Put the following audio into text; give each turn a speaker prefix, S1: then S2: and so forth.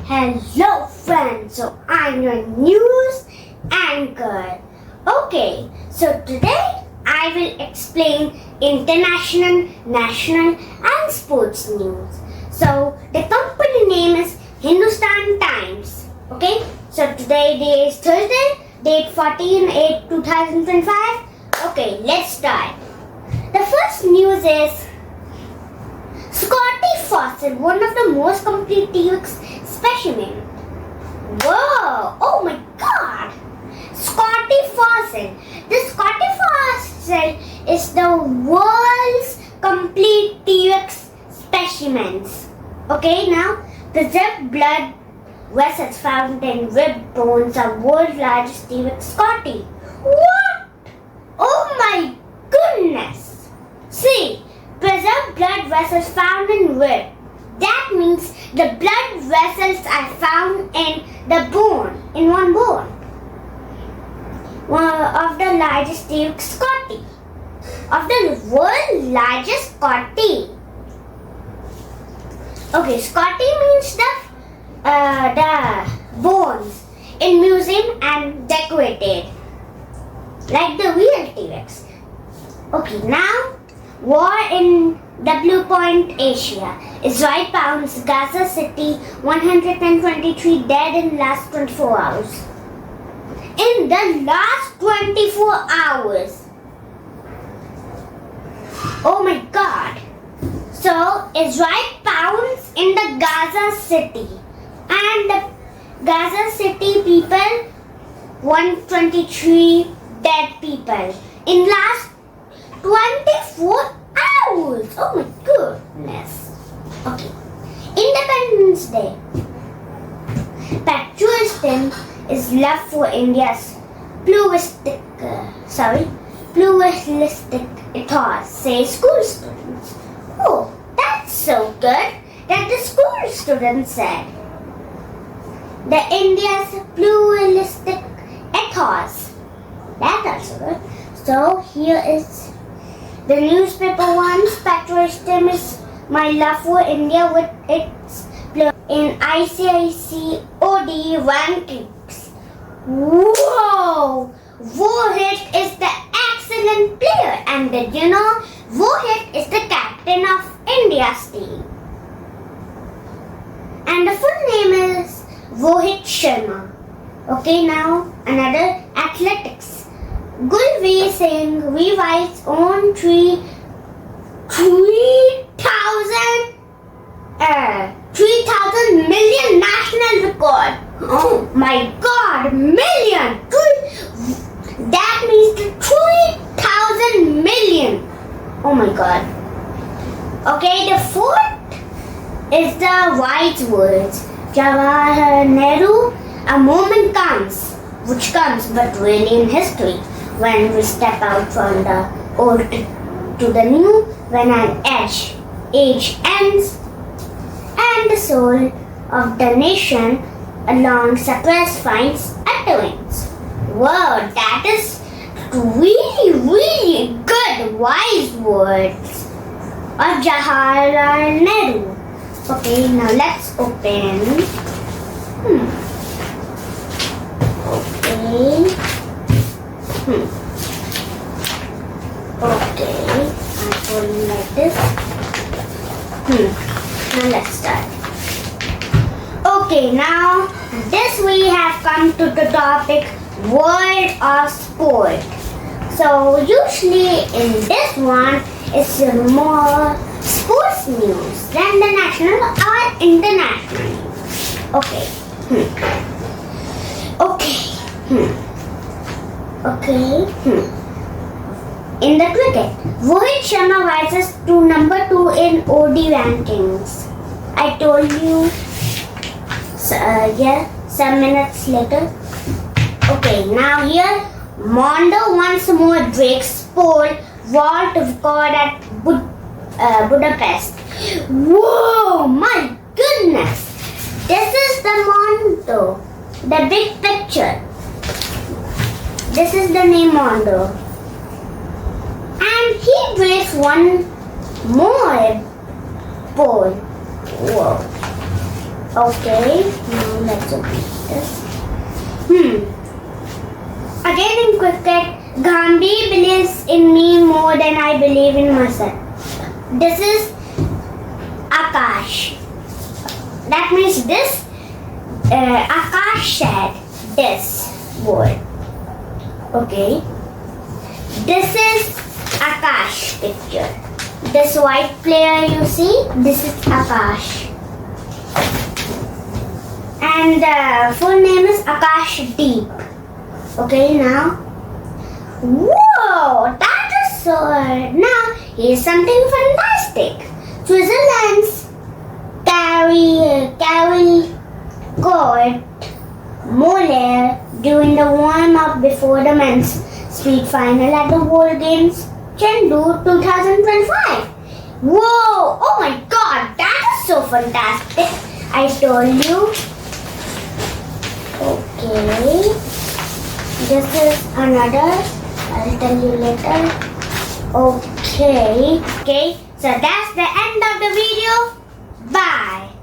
S1: Hello friends, so I'm your news anchor. Okay, so today I will explain international, national and sports news. So the company name is Hindustan Times. Okay, so today is Thursday, date 14/8/2025. Okay, let's start. The first news is Scotty fossil, one of the most complete T-Rex specimen. Whoa! Oh my God! Scotty fossil. The Scotty fossil is the world's complete T-Rex specimens. Okay, now preserved blood vessels found in rib bones are world's largest T-Rex Scotty. What? Oh my goodness! See. Preserved blood vessels found in rib. That means the blood vessels are found in the bone, in one bone. One of the largest T-Rex Scotty. Of the world's largest Scotty. Okay, Scotty means the bones in museum and decorated. Like the real T-Rex. Okay, now war in W. Point, Asia. Israel pounds Gaza City, 123 dead in last 24 hours. In the last 24 hours. Oh my God. So Israel pounds in the Gaza City. And the Gaza City people, 123 dead people. In last 24 hours! Oh my goodness. Okay. Independence Day. Patriotism is love for India's pluralistic ethos, say school students. Oh, that's so good that the school students said. The India's pluralistic ethos. That's also good. So here is the newspaper one's patriotism is my love for India with its in ICICOD rankings. Whoa! Rohit is the excellent player, and did you know Rohit is the captain of India's team? And the full name is Rohit Sharma. Okay, now another athletics. Gulveer Singh revives own 3,000 million national record. Oh my God, million! That means 3,000 million. Oh my God. Okay, the fourth is the wise words. Jawaharlal Nehru, a moment comes, which comes but really in history. When we step out from the old to the new, when an age ends, and the soul of the nation along suppressed finds utterance. Wow, that is really good wise words of Jawaharlal Nehru. Okay, now let's open. Okay. Okay, I'm folding like this. Now let's start. Okay, now this we have come to the topic world of sport. So usually in this one it's more sports news than the national or international news. Okay. In the cricket, Rohit Sharma rises to number 2 in OD rankings. I told you, some minutes later. Okay, now here, Mondo once more breaks pole vault record at Budapest. Whoa, my goodness! This is the Mondo, the big picture. This is the name Mondo. And he breaks one more pole. Whoa. Okay, now let's open this. Again in cricket, Gandhi believes in me more than I believe in myself. This is Akash. That means this, Akash said this word. Okay. This is Akash picture. This white player you see, this is Akash. And the full name is Akash Deep. Okay, now. Whoa, that is so. Now, here's something fantastic. Switzerland's Carry Court Moller during the warm-up before the men's speed final at the World Games Chengdu 2025. Whoa! Oh my God, that is so fantastic. I told you. Okay. This is another. I'll tell you later. Okay. So that's the end of the video. Bye.